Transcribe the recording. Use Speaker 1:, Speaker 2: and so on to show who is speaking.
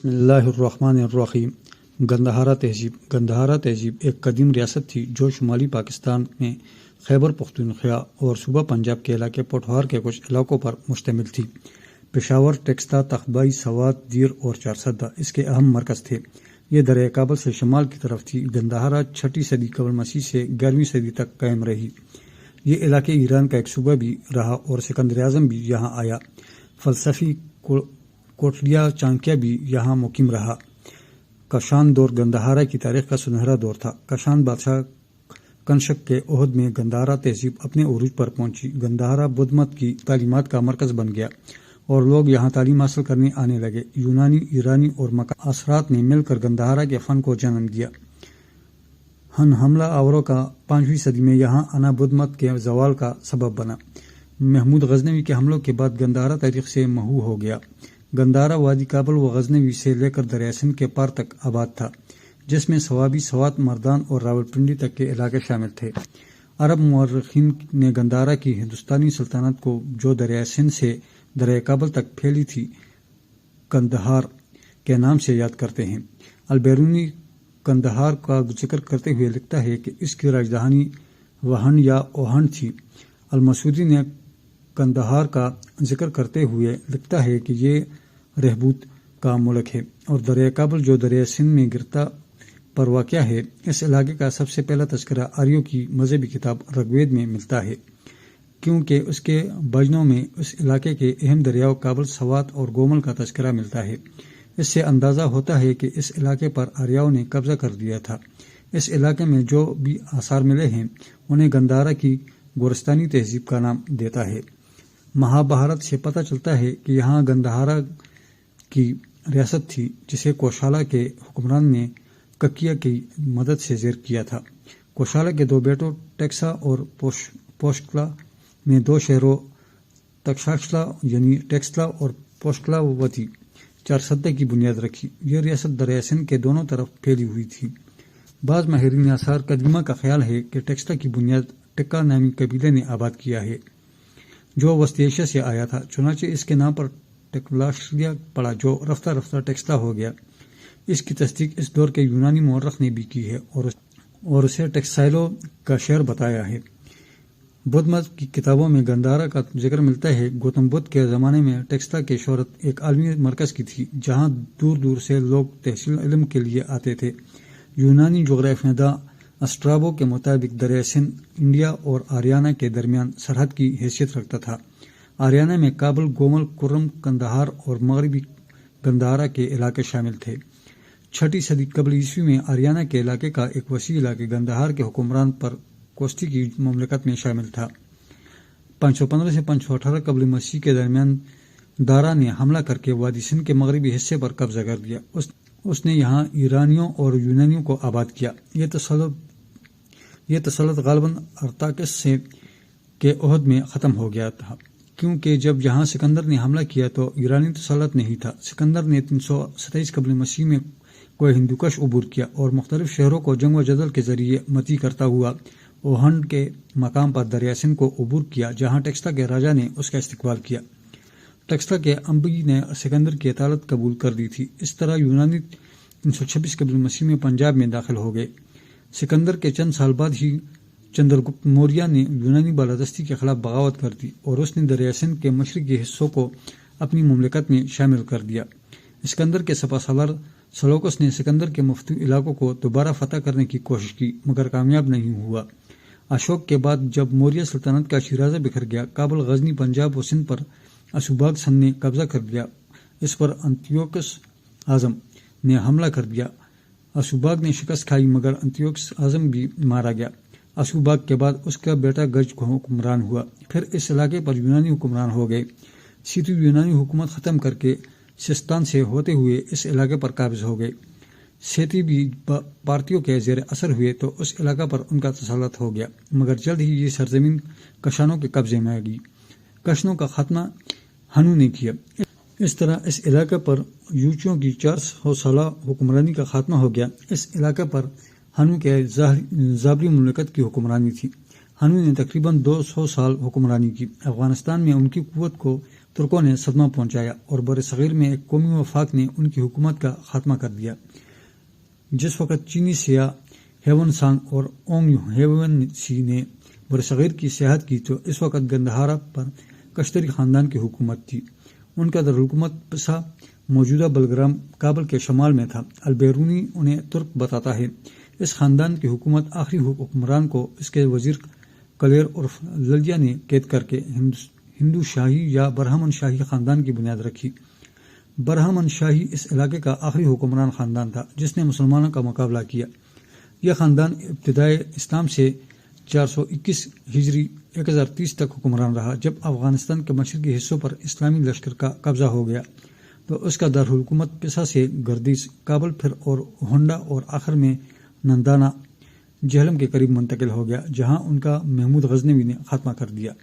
Speaker 1: بسم اللہ الرحمن الرحیم۔ گندہارا تہذیب ایک قدیم ریاست تھی جو شمالی پاکستان میں خیبر پختونخوا اور صوبہ پنجاب کے علاقے پوٹھوہار کے کچھ علاقوں پر مشتمل تھی۔ پشاور، ٹیکستا، تخبائی، سوات، دیر اور چارسدہ اس کے اہم مرکز تھے۔ یہ دریائے کابل سے شمال کی طرف تھی۔ گندہارا 6 صدی قبل مسیح سے 11ویں صدی تک قائم رہی۔ یہ علاقے ایران کا ایک صوبہ بھی رہا اور سکندر اعظم بھی یہاں آیا۔ فلسفی کوٹلیا چانکیہ بھی یہاں مقیم رہا۔ کشان دور گندہارا کی تاریخ کا سنہرا دور تھا۔ کشان بادشاہ کنشک کے عہد میں گندہارا تہذیب اپنے عروج پر پہنچی۔ گندہارا بدھ مت کی تعلیمات کا مرکز بن گیا اور لوگ یہاں تعلیم حاصل کرنے آنے لگے۔ یونانی، ایرانی اور مقامی اثرات نے مل کر گندہارا کے فن کو جنم دیا۔ حملہ آوروں کا 5ویں صدی میں یہاں آنا بدھ مت کے زوال کا سبب بنا۔ محمود غزنوی کے حملوں کے بعد گندہارا تاریخ سے محو ہو گیا۔ گندہارا وادی کابل و غزنوی سے لے کر دریائے سندھ کے پار تک آباد تھا، جس میں سوابی، سوات، مردان اور راولپنڈی تک کے علاقے شامل تھے۔ عرب مورخین نے گندہارا کی ہندوستانی سلطنت کو جو دریائے سندھ سے دریائے کابل تک پھیلی تھی کندہار کے نام سے یاد کرتے ہیں۔ البیرونی کندہار کا ذکر کرتے ہوئے لکھتا ہے کہ اس کی راجدھانی وہن یا اوہن تھی۔ المسعودی نے کندہار کا ذکر کرتے ہوئے لکھتا ہے کہ یہ رہبوت کا ملک ہے اور دریائے کابل جو دریائے سندھ میں گرتا پر واقع ہے۔ اس علاقے کا سب سے پہلا تذکرہ آریوں کی مذہبی کتاب رگوید میں ملتا ہے، کیونکہ اس کے بجنوں میں اس علاقے کے اہم دریاؤں کابل، سوات اور گومل کا تذکرہ ملتا ہے۔ اس سے اندازہ ہوتا ہے کہ اس علاقے پر آریاؤں نے قبضہ کر دیا تھا۔ اس علاقے میں جو بھی آثار ملے ہیں انہیں گندہارا کی گورستانی تہذیب کا نام دیتا ہے۔ مہابھارت سے پتہ چلتا ہے کہ یہاں گندہارا کی ریاست تھی جسے کوشالا کے حکمران نے ککیا کی مدد سے زیر کیا تھا۔ کوشالا کے 2 بیٹوں ٹیکسا اور پوشکلا نے 2 شہروں تکشاشلا یعنی ٹیکسلا اور پوشکلاوتی چارسدہ کی بنیاد رکھی۔ یہ ریاست دریائے سندھ کے دونوں طرف پھیلی ہوئی تھی۔ بعض ماہرین آثار قدیمہ کا خیال ہے کہ ٹیکسلا کی بنیاد ٹکا نامی قبیلے نے آباد کیا ہے جو وسطی ایشیا سے آیا تھا، چنانچہ اس کے نام پر ٹیکلاشلیا پڑا جو رفتہ رفتہ ٹیکسلا ہو گیا۔ اس کی تصدیق اس دور کے یونانی مورخ نے بھی کی ہے اور اسے ٹیکسائلو کا شہر بتایا ہے۔ بدھ مت کی کتابوں میں گندہارا کا ذکر ملتا ہے۔ گوتم بدھ کے زمانے میں ٹیکسلا کی شہرت ایک عالمی مرکز کی تھی جہاں دور دور سے لوگ تحصیل علم کے لیے آتے تھے۔ یونانی جغرافیہ داں اسٹرابو کے مطابق دریائے سندھ انڈیا اور آریانا کے درمیان سرحد کی حیثیت رکھتا تھا۔ آریانا میں کابل، گومل، کرم، کندہار اور مغربی گندہارا کے علاقے شامل تھے۔ 6 صدی قبل عیسوی میں آریانا کے علاقے کا ایک وسیع علاقہ گندہار کے حکمران پر کوسٹی کی مملکت میں شامل تھا۔ 515 سے 518 قبل مسیح کے درمیان دارا نے حملہ کر کے وادی سندھ کے مغربی حصے پر قبضہ کر دیا۔ اس نے یہاں ایرانیوں اور یونانیوں کو آباد کیا۔ یہ تسلط غالباً ارتاکس کے عہد میں ختم ہو گیا تھا، کیونکہ جب یہاں سکندر نے حملہ کیا تو ایرانی تسلط نہیں تھا۔ سکندر نے 327 قبل مسیح میں کوہ ہندوکش عبور کیا اور مختلف شہروں کو جنگ و جدل کے ذریعے متی کرتا ہوا اوہن کے مقام پر دریائے سندھ کو عبور کیا، جہاں ٹیکسلا کے راجا نے اس کا استقبال کیا۔ ٹیکسلا کے انبی نے سکندر کی اطاعت قبول کر دی تھی۔ اس طرح یونانی 326 قبل مسیح میں پنجاب میں داخل ہو گئے۔ سکندر کے چند سال بعد ہی چندرگپت موریہ نے یونانی بالادستی کے خلاف بغاوت کر دی اور اس نے دریائے سندھ کے مشرقی حصوں کو اپنی مملکت میں شامل کر دیا۔ اسکندر کے سپہ سالار سلوکس نے سکندر کے مفتوح علاقوں کو دوبارہ فتح کرنے کی کوشش کی مگر کامیاب نہیں ہوا۔ اشوک کے بعد جب موریہ سلطنت کا شیرازہ بکھر گیا، کابل، غزنی، پنجاب و سندھ پر اشوباگ سن نے قبضہ کر لیا۔ اس پر انتیوکس اعظم نے حملہ کر دیا۔ اشوباگ نے شکست کھائی مگر انتیوکس اعظم بھی مارا گیا۔ اشوباگ کے بعد اس کا بیٹا گج حکمران ہوا۔ پھر اس علاقے پر یونانی حکمران ہو گئے۔ سیتو یونانی حکومت ختم کر کے سستان سے ہوتے ہوئے اس علاقے پر قابض ہو گئے۔ سیتی بھی پارتیوں کے زیر اثر ہوئے تو اس علاقہ پر ان کا تسلط ہو گیا، مگر جلد ہی یہ سرزمین کشانوں کے قبضے میں آ گئی۔ کشنوں کا خاتمہ ہنو نے کیا۔ اس طرح اس علاقے پر یوچیوں کی 400 سالہ حکمرانی کا خاتمہ ہو گیا۔ اس علاقے پر ہنو کے زابری مملکت کی حکمرانی تھی۔ ہنو نے تقریباً 200 سال حکمرانی کی۔ افغانستان میں ان کی قوت کو ترکوں نے صدمہ پہنچایا اور بر صغیر میں ایک قومی وفاق نے ان کی حکومت کا خاتمہ کر دیا۔ جس وقت چینی سیاح ہیون سانگ اور اونگ ہیون سی نے برصغیر کی سیاحت کی تو اس وقت گندھارا پر کشتری خاندان کی حکومت تھی۔ ان کا دارالحکومت پسا موجودہ بلگرام کابل کے شمال میں تھا۔ البیرونی انہیں ترک بتاتا ہے۔ اس خاندان کی حکومت آخری حکمران کو اس کے وزیر کلیر عرف للجا نے قید کر کے ہندو شاہی یا برہمن شاہی خاندان کی بنیاد رکھی۔ برہمن شاہی اس علاقے کا آخری حکمران خاندان تھا جس نے مسلمانوں کا مقابلہ کیا۔ یہ خاندان ابتدائے اسلام سے 421 ہجری 1030 تک حکمران رہا۔ جب افغانستان کے مشرقی حصوں پر اسلامی لشکر کا قبضہ ہو گیا تو اس کا دارالحکومت پسا سے گردیز، کابل پھر اور ہونڈا اور آخر میں نندانہ جہلم کے قریب منتقل ہو گیا، جہاں ان کا محمود غزنوی نے خاتمہ کر دیا۔